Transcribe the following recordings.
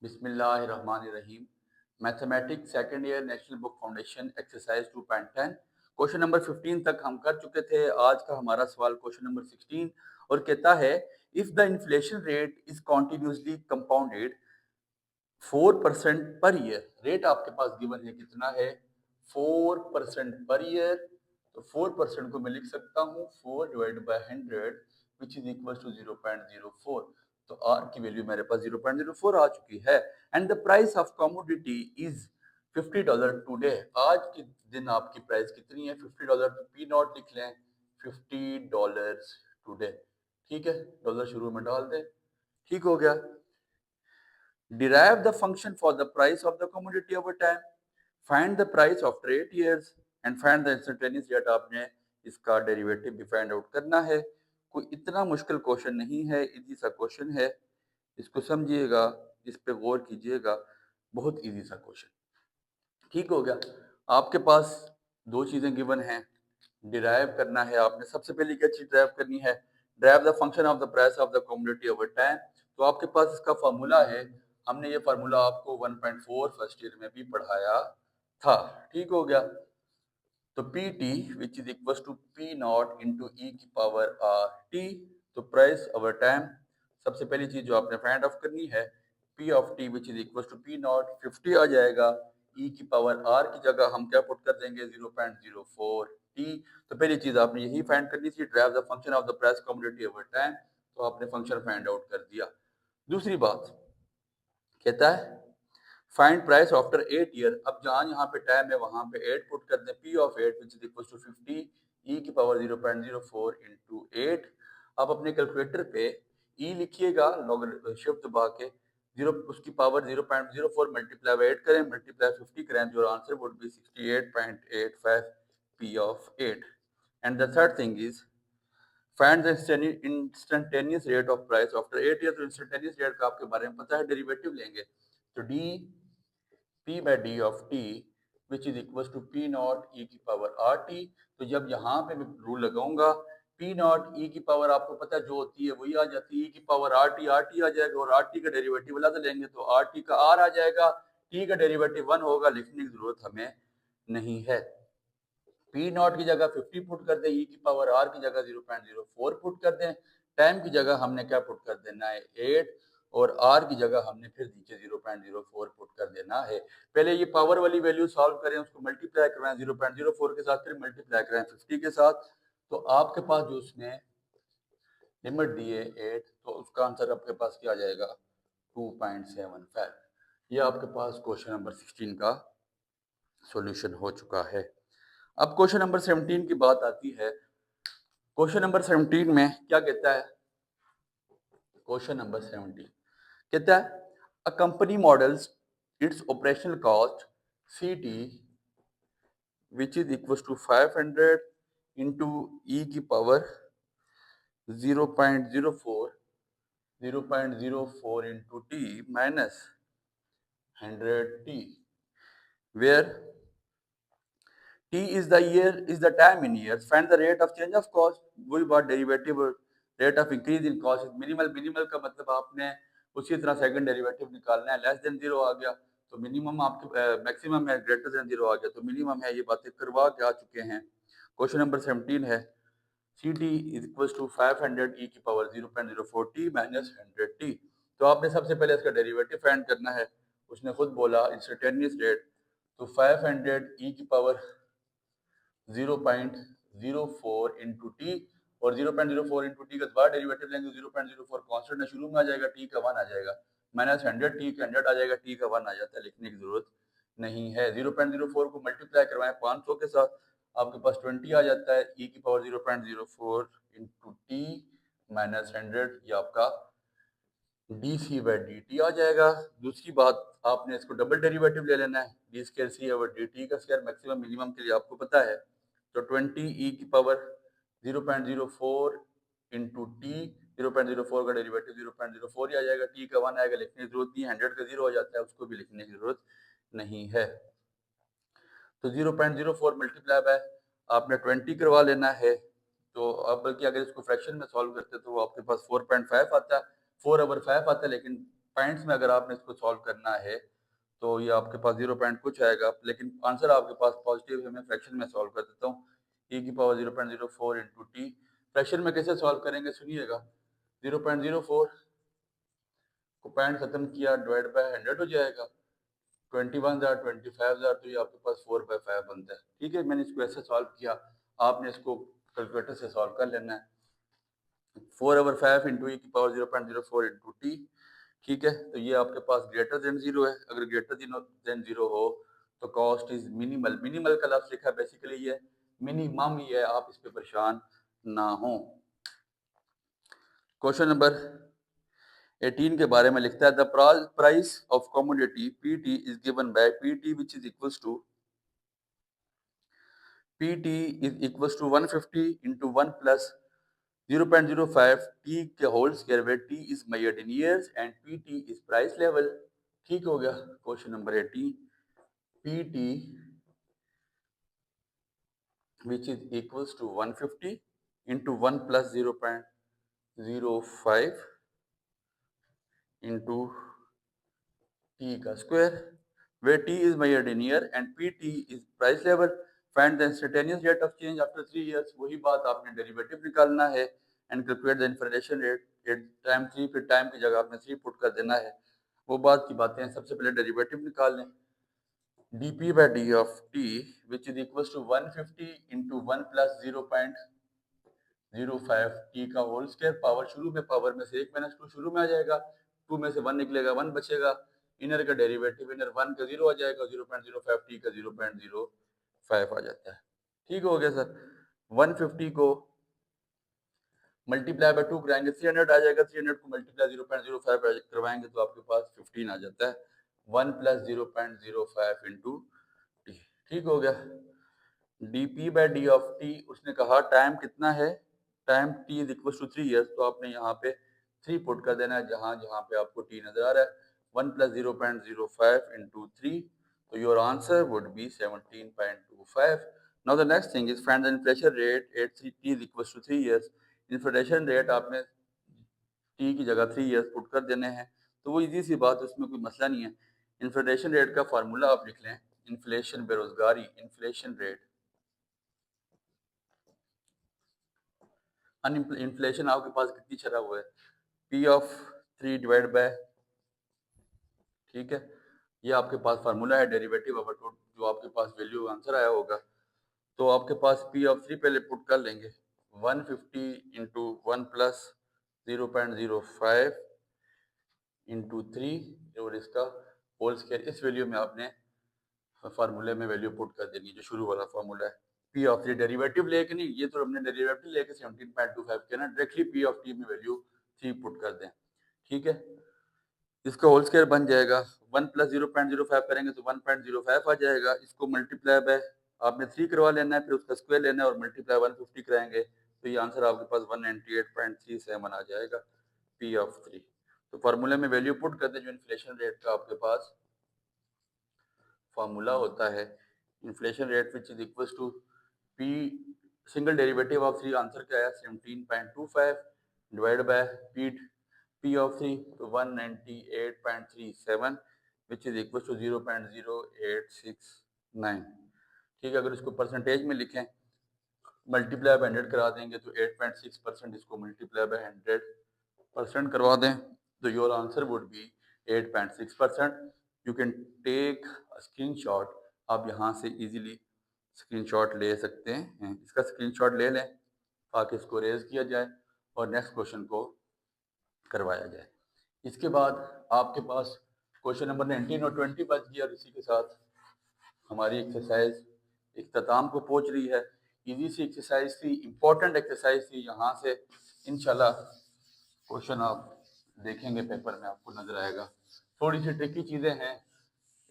बिस्मिल्लाहिर्रहमानिर्रहीम। Mathematics second year national book foundation exercise 2.10 question number 15 तक हम कर चुके थे। आज का हमारा सवाल क्वेश्चन नंबर 16 और कहता है if the inflation rate is continuously compounded 4% per year. Rate आपके पास गिवन है, कितना है? 4% पर ईयर। तो 4% को मैं लिख सकता हूँ 4 divide by 100 which is equal to 0.04। तो आर की वैल्यू मेरे पास 0.04 आ चुकी है। And the price of commodity is $50 today. आज के दिन आपकी प्राइस कितनी है? $50। तो पी नॉट लिख लें, $50 टुडे। ठीक है, डॉलर शुरू में डाल दें। ठीक हो गया। Derive the function for the price of the commodity over time. Find the price after 8 years and find the instantaneous rate। आपने इसका डेरिवेटिव भी फाइंड आउट करना है। कोई इतना मुश्किल क्वेश्चन नहीं है, इजी सा क्वेश्चन है। इसको समझिएगा, इस पे गौर कीजिएगा, बहुत इजी सा क्वेश्चन। ठीक हो गया। आपके पास दो चीजें गिवन हैं, डिराइव करना है आपने। सबसे पहले क्या चीज डिराइव करनी है? Derive the function of the price of the commodity over time. तो आपके पास इसका फार्मूला है। हमने ये फार्मूला आपको 1.4 फर्स्ट ईयर में भी पढ़ाया था। ठीक हो गया। तो P T which is equal to P naught into E की पावर आर टी। तो प्राइस ओवर टाइम, सबसे पहली चीज जो आपने फाइंड ऑफ करनी है, P of T which is equal to P naught 50 आ जाएगा। ई की पावर आर की जगह हम क्या पुट कर देंगे? 0.04 टी। तो पहली चीज आपने यही फाइंड करनी थी, drive the function of the price commodity over time. तो आपने फंक्शन फाइंड आउट कर दिया। दूसरी बात कहता है फाइंड प्राइस आफ्टर 8 ईयर। अब जहां यहाँ पे टाइम है वहां पे 8 पुट कर दें। P of 8 which is equal to 50 E की पावर 0.04 इंटू 8। अब अपने कैलकुलेटर पे ई लिखिएगा, लॉग शिफ्ट दबा के, जीरो उसकी पावर 0.04 मल्टीप्लाई बाय 8 करें, मल्टीप्लाई 50 करें, जो answer would B 68.85 P of 8। And the third thing is find the instantaneous rate of price after 8 year. तो इंस्टेंटेनियस रेट का आपके बारे में पता है, डेरिवेटिव लेंगे। तो D P by D of t which is equals to P naught e की पावर RT। तो जब यहाँ पे मैं रूल लगाऊंगा, P naught e की पावर आपको पता है जो होती है वही आ जाती है, e की पावर RT आ जाएगा, और RT का डेरिवेटिव अलग लेंगे तो RT का R आ जाएगा। T का डेरिवेटिव 1 होगा, लिखने की जरूरत हमें नहीं है। P नॉट की जगह 50 पुट कर दें, e की पावर R की जगह 0.04 पुट कर दें, टाइम की जगह हमने क्या पुट कर देना है? 8, और R की जगह हमने फिर नीचे 0.04 पुट कर देना है। पहले ये पावर वाली वैल्यू सॉल्व करें, उसको मल्टीप्लाई करवाएं 0.04 के साथ, फिर मल्टीप्लाई करें 50 के साथ। तो आपके पास जो उसने लिमिट दी है 8, तो उसका आंसर आपके पास क्या आ जाएगा? 2.75। ये आपके पास क्वेश्चन नंबर 16 का सॉल्यूशन हो चुका है। अब क्वेश्चन नंबर 17 की बात आती है। क्वेश्चन नंबर 17 में क्या कहता है? क्वेश्चन नंबर 17 कहता है a company models its operational cost CT which is equal to 500 into E की power 0.04 into T minus 100t, where T is the year is the time in years. Find the rate of change of cost. वही बात, derivative rate of increase in cost is minimal. Minimal का मतलब आपने उसी तरह second derivative निकालना है। Less than zero आ गया तो मिनिमम आपके, मैक्सिमम है, ग्रेटर देन जीरो आ गया तो मिनिमम है। ये बातें करवा के आ चुके हैं। क्वेश्चन नंबर 17 है C T is equal to 500 E की पावर 0.04 टी माइनस 100 टी। तो आपने सबसे पहले इसका डेरिवेटिव फाइंड करना है। उसने खुद बोला इंस्टेंटेनियस रेट, तो 500 ई की पावर 0.04 इंटू टी, और 0.04 इंटू टी का दोबारा डेरिवेटिव लेंगे, 0.04 कांस्टेंट है, शुरू में आ जाएगा, टी का 1 आ जाएगा, माइनस 100 टी का 100 आ जाएगा, टी का 1 आ जाता है, लिखने की जरूरत नहीं है। 0.04 को मल्टीप्लाई करवाएं 500 के साथ, आपके पास 20 आ जाता है। ई की पावर 0.04 इंटू टी माइनस 100, ये आपका D C by D T आ जाएगा। दूसरी बात, आपने इसको डबल डेरिवेटिव ले लेना है, डी स्केयर सी ओवर डी टी का स्केयर मैक्सिमम मिनिमम के लिए आपको पता है। तो 20 ई की पावर 0.04 इंटू टी, 0.04 का डेरिवेटिव 0.04 ही आ जाएगा, टी का 1 आएगा, लिखने की जरूरत नहीं है। 100 का 0 हो जाता है, उसको भी लिखने की जरूरत नहीं है। तो 0.04 मल्टीप्लाई बाय आपने 20 करवा लेना है। तो अब बल्कि अगर इसको फ्रैक्शन में सॉल्व करते तो वो आपके पास 4.5 आता है, 4/5 आता है, लेकिन पॉइंट्स में अगर आपने इसको सॉल्व करना है तो ये आपके पास 0 पॉइंट कुछ आएगा, लेकिन आंसर आपके पास पॉजिटिव है। मैं फ्रैक्शन में सॉल्व कर देता हूँ, e की पावर 0.04 इंटू टी। फ्रैक्शन में कैसे सॉल्व करेंगे सुनिएगा। 0.04 को पॉइंट खत्म किया, डिवाइड बाय 100 हो जाएगा। 21,000 25,000, तो ये आपके पास 4/5 बनता है। ठीक है, मैंने इसको ऐसे सॉल्व किया, आपने इसको कैलकुलेटर से सॉल्व कर लेना है। 4/5 इंटू ई की पावर 0.04 इंटू टी। ठीक है, तो ये आपके पास ग्रेटर देन 0 है। अगर ग्रेटर देन 0 हो तो कॉस्ट इज मिनिमल। मिनिमल का लफ्ज लिखा है, बेसिकली ये मिनिमम ही है, आप इस पे परेशान ना हो। क्वेश्चन नंबर 18 के बारे में लिखता है, the price of commodity PT is given by PT which is equals to PT is equals to 150 into 1 plus 0.05 t के whole square where t is measured in years and pt is price level। ठीक हो गया। Question number 18, pt which is equals to 150 into 1 plus 0.05 into t का square where t is measured in year and pt is price level। find the instantaneous rate of change after 3 years। वही बात, आपने derivative निकालना है and calculate the inflation rate at time 3, फिर time की जगह आपने 3 पुट कर देना है। वो बात की बातें हैं। सबसे पहले डेरिवेटिव निकाल लें। dp by d of t which is equals to 150 into 1 plus 0.05 t का होल स्क्वायर। पावर शुरू में, पावर में से 1 माइनस 2 शुरू में आ जाएगा, 2 में से 1 निकलेगा, 1 बचेगा। इनर का डेरिवेटिव, इनर 1 का 0 आ जाएगा, 0.05 t का 0.05 आ जाता है। ठीक हो गया सर। 150 को मल्टीप्लाई बाय 2 कराएंगे 300 आ जाएगा, 300 को मल्टीप्लाई 0.05 करवाएंगे तो आपके पास 15 आ जाता है। 1 प्लस 0.05 इंटू टी। ठीक हो गया। dp by D of T, उसने कहा टाइम कितना है, time t is equal to 3 years, तो आपने यहाँ पे 3 पुट कर देना है जहाँ जहाँ पे आपको t नजर आ रहा है। 1 प्लस 0.05 इंटू 3, तो your answer would be 17.25। Now the next thing is find the inflation rate at t is equal to 3 years. Inflation rate आपने t की जगह 3 ईयर्स पुट कर देने हैं, तो वो इजी सी बात है, उसमें कोई मसला नहीं है। इन्फ्लेशन रेट का फार्मूला आप लिख लें, इन्फ्लेशन बेरोजगारी, इन्फ्लेशन रेट, इन्फ्लेशन आपके पास कितनी चला हुआ है, पी ऑफ 3 डिवाइड बाय, ठीक है, ये आपके पास फार्मूला है डेरिवेटिव ऑफ जो आपके पास वैल्यू आंसर आया होगा। तो आपके पास पी ऑफ 3 पहले पुट कर लेंगे, 150 इंटू 1 प्लस 0.05 इंटू 3 और इसका होल स्क्वायर। इस वैल्यू में आपने फार्मूले में वैल्यू पुट कर देनी है, जो शुरू वाला फार्मूला है। पी ऑफ टी डेरिवेटिव लेके नहीं, ये तो हमने डेरिवेटिव लेके 17.25 किया ना, डायरेक्टली पी ऑफ टी में वैल्यू 3 पुट कर दें। ठीक है, इसका होल स्क्वायर बन जाएगा, 1 प्लस 0.05 करेंगे तो 1.05 आ जाएगा। इसको मल्टीप्लाई बाय आपने 3 करवा लेना है, फिर उसका स्क्वायर लेना है और मल्टीप्लाई 150 कराएंगे तो ये आंसर आपके पास 198.37 आ जाएगा, पी ऑफ 3। तो फार्मूले में वैल्यू पुट कर दें जो इन्फ्लेशन रेट का आपके पास फार्मूला होता है, inflation rate which is equal to P single derivative of 3, answer क्या है 17.25 डिवाइड बाय पी ऑफ 3 तो 198.37 विच इज इक्वल टू 0.0869। ठीक है, अगर इसको परसेंटेज में लिखें, मल्टीप्लाई बाय 100 करा देंगे तो 8.6%, इसको मल्टीप्लाई बाय 100% करवा दें तो your answer would be 8.6%। You can take screenshot, आप यहाँ से इजीली स्क्रीनशॉट ले सकते हैं। इसका स्क्रीनशॉट ले लें ताकि इसको रेज किया जाए और नेक्स्ट क्वेश्चन को करवाया जाए। इसके बाद आपके पास क्वेश्चन नंबर 19 और 20 बच गया और इसी के साथ हमारी एक्सरसाइज इख्तिताम को पहुंच रही है। इजी सी एक्सरसाइज थी, इंपॉर्टेंट एक्सरसाइज थी। यहाँ से इंशाल्लाह क्वेश्चन आप देखेंगे पेपर में आपको नजर आएगा। थोड़ी सी ट्रिकी चीज़ें हैं,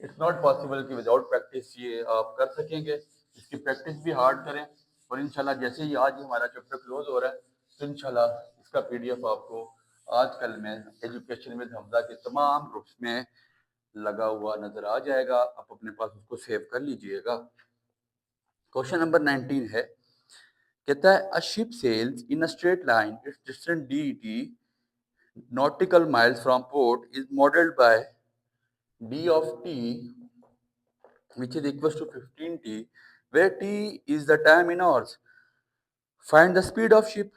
इट्स नॉट पॉसिबल कि विदाउट प्रैक्टिस ये आप कर सकेंगे। इसकी प्रैक्टिस भी हार्ड करें और इंशाल्लाह जैसे ही आज हमारा चैप्टर क्लोज हो रहा है तो इंशाल्लाह इसका पीडीएफ आपको आजकल में एजुकेशन विद हमजा के तमाम ग्रुप्स में लगा हुआ नजर आ जाएगा। आप अपने पास उसको सेव कर लीजिएगा। क्वेश्चन नंबर 19 है, कहता है a ship sails in a straight line its distance dt nautical miles from port is modeled by d of t, which is equals to 15t, where t is the time in hours. Find the speed of ship.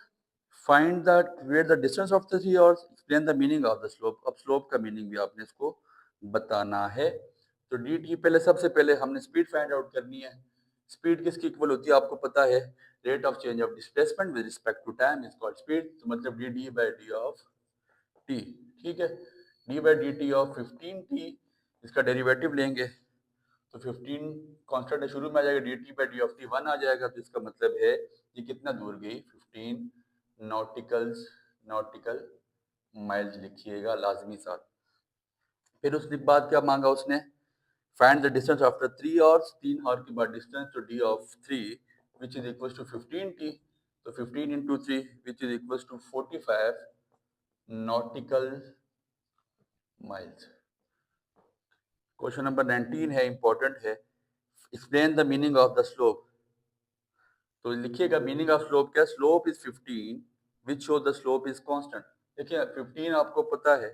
Find the where the distance of the 3 hours. Explain the meaning of the slope. अब slope का meaning भी आपने इसको बताना है. तो dt पहले सबसे पहले हमने speed find out करनी है. Speed किसकी इक्वल होती है आपको पता है. Rate of change of displacement with respect to time is called speed. तो मतलब dd by d of t. ठीक है. d by dt of 15t, इसका डेरिवेटिव लेंगे तो 15 कांस्टेंट है, शुरू में आ जाएगा dt by d of t 1 आ जाएगा. तो इसका मतलब है ये कितना दूर गई 15 नॉटिकल माइल्स लिखिएगा लाजमी साथ. फिर उसके बाद क्या मांगा उसने, find the distance after 3 hours, 3 hour के बाद डिस्टेंस. तो d of 3 which is equals to 15t, तो 15 into 3 which is equals to 45 nautical miles. Question number 19 है, इंपॉर्टेंट है. Explain the meaning of the slope. तो लिखिएगा मीनिंग ऑफ स्लोप क्या, slope is 15 which show the slope is constant. देखिए 15 आपको पता है,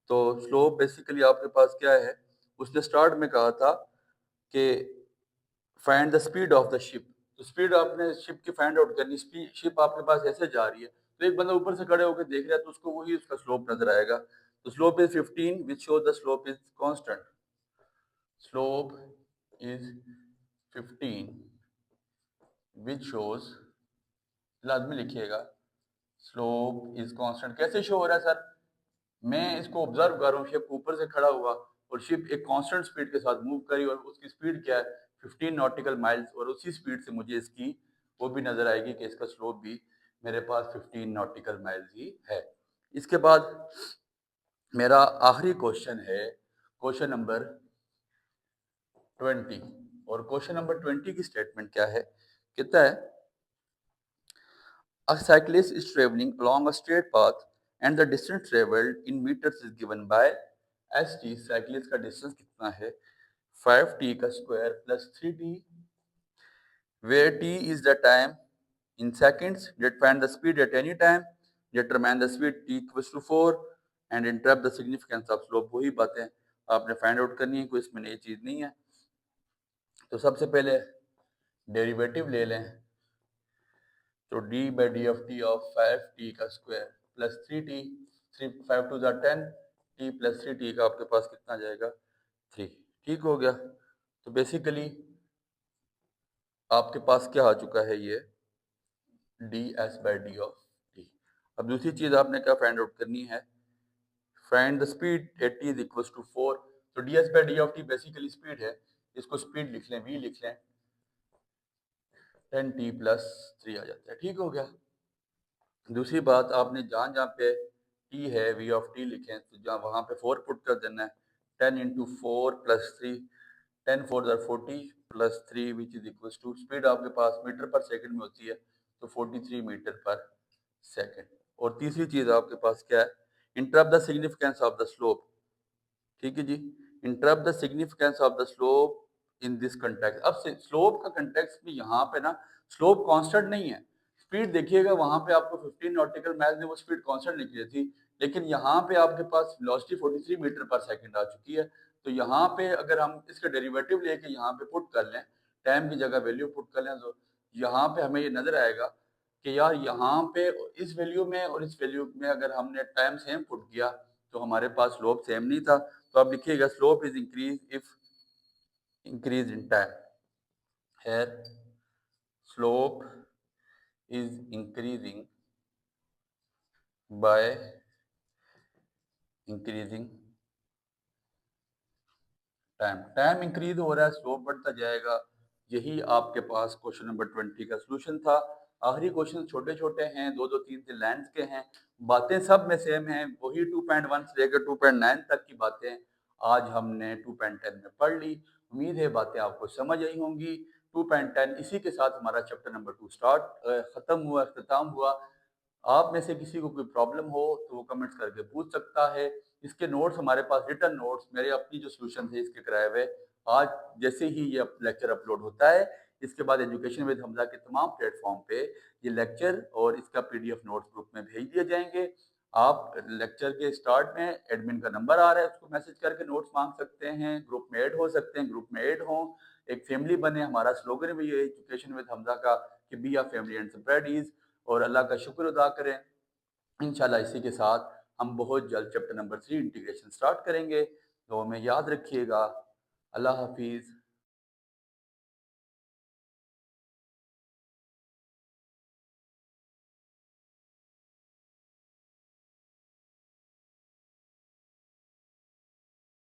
तो स्लोप बेसिकली आपके पास क्या है, उसने स्टार्ट में कहा था कि find the speed of the ship. तो स्पीड आपने शिप की फाइंड आउट करनी. शिप आपके पास ऐसे जा रही है, तो एक बंदा ऊपर से खड़े होकर देख रहा है तो उसको वही उसका स्लोप नजर आएगा. तो slope is 15 which show the slope is constant. Slope is 15 which shows, लाजमी लिखिएगा, स्लोप इज कांस्टेंट. कैसे शो हो रहा है सर, मैं इसको ऑब्जर्व कर रहा हूँ, शिप ऊपर से खड़ा हुआ और शिप एक कांस्टेंट स्पीड के साथ मूव करी और उसकी स्पीड क्या है 15 नॉटिकल माइल्स, और उसी स्पीड से मुझे इसकी वो भी नजर आएगी कि इसका स्लोप भी मेरे पास 15 नॉटिकल माइल्स ही है. इसके बाद मेरा आखिरी क्वेश्चन है क्वेश्चन नंबर 20. और क्वेश्चन नंबर 20 की स्टेटमेंट क्या है, कहता है a cyclist is traveling along a straight path and the distance traveled in meters is given by st. Cyclist का डिस्टेंस कितना है 5t का square plus 3t, where t is the time in seconds. Find the speed at any time. Determine the speed t equals to 4 and interrupt the significance of slope. वही बातें आपने find out करनी है, कोई इसमें नई चीज नहीं है. तो सबसे पहले डेरिवेटिव ले लें. तो d by d of t of 5t का square plus 3t, 5 to the 10, t plus 3t का आपके पास कितना जाएगा 3. ठीक हो गया. तो बेसिकली आपके पास क्या आ चुका है ये ds by d of t. अब दूसरी चीज आपने क्या फाइंड आउट करनी है, find the speed at t is equals to 4. तो ds by d of t basically speed है, इसको स्पीड लिख लें, v लिख लें, 10t प्लस 3 आ जाता है. ठीक हो गया. दूसरी बात आपने जहाँ जहाँ पे t है v ऑफ t लिखें, तो जहाँ वहाँ पे 4 पुट कर देना है. 10 into 4 plus 3, 10 4 40 plus 3 which is equals to, speed आपके पास मीटर पर सेकंड में होती है तो 43 मीटर पर सेकंड. और तीसरी चीज़ आपके पास क्या है, interrupt the significance of the slope. ठीक है जी, interrupt the significance of the slope in this context. अब स्लोप का कंटेक्स्ट में यहाँ पे ना स्लोप कांस्टेंट नहीं है. स्पीड देखिएगा वहां पे आपको 15 नॉटिकल माइल्स में वो स्पीड कांस्टेंट लिख रही थी, लेकिन यहाँ पे आपके पास वेलोसिटी 43 मीटर पर सेकंड आ चुकी है. तो यहाँ पे अगर हम इसका डेरिवेटिव लेके यहाँ पे पुट कर लें, टाइम की जगह वैल्यू पुट कर लें, तो यहाँ पे हमें ये नजर आएगा कि यार यहाँ पे इस वैल्यू में और इस वैल्यू में अगर हमने टाइम सेम पुट किया तो हमारे पास स्लोप सेम नहीं था. तो आप लिखिएगा slope is increase if increase in time. Here slope is increasing by increasing time. Time increase हो रहा है, स्लोप बढ़ता जाएगा. यही आपके पास क्वेश्चन नंबर 20 का सोल्यूशन था. आखिरी क्वेश्चन छोटे छोटे हैं, 2 2 3 3 लाइंस के हैं, बातें सब में सेम हैं. वही 2.1 से लेकर 2.9 तक की बातें आज हमने 2.10 में पढ़ ली. उम्मीद है बातें आपको समझ आई होंगी. 2.10 इसी के साथ हमारा चैप्टर नंबर 2 खत्म हुआ, अख्ताम हुआ. आप में से किसी को कोई प्रॉब्लम हो तो वो कमेंट्स करके पूछ सकता है. इसके नोट्स हमारे पास रिटर्न नोट्स मेरे अपनी जो सोल्यूशन थे इसके कराए हुए आज जैसे ही ये लेक्चर अपलोड होता है इसके बाद एजुकेशन विद हमजा के तमाम प्लेटफॉर्म पे ये लेक्चर और इसका पीडीएफ नोट्स ग्रुप में भेज दिए जाएंगे. आप लेक्चर के स्टार्ट में एडमिन का नंबर आ रहा है, उसको मैसेज करके नोट्स मांग सकते हैं, ग्रुप में ऐड हो सकते हैं, ग्रुप में ऐड हों, एक फैमिली बने। हमारा स्लोगन भी है एजुकेशन विद हमजा का कि be a family and spread ease, और अल्लाह का शुक्र अदा करें। इंशाल्लाह इसी के साथ हम बहुत जल्द चैप्टर नंबर 3 इंटीग्रेशन स्टार्ट करेंगे। तो हमें याद रखिएगा। अल्लाह हाफिज़।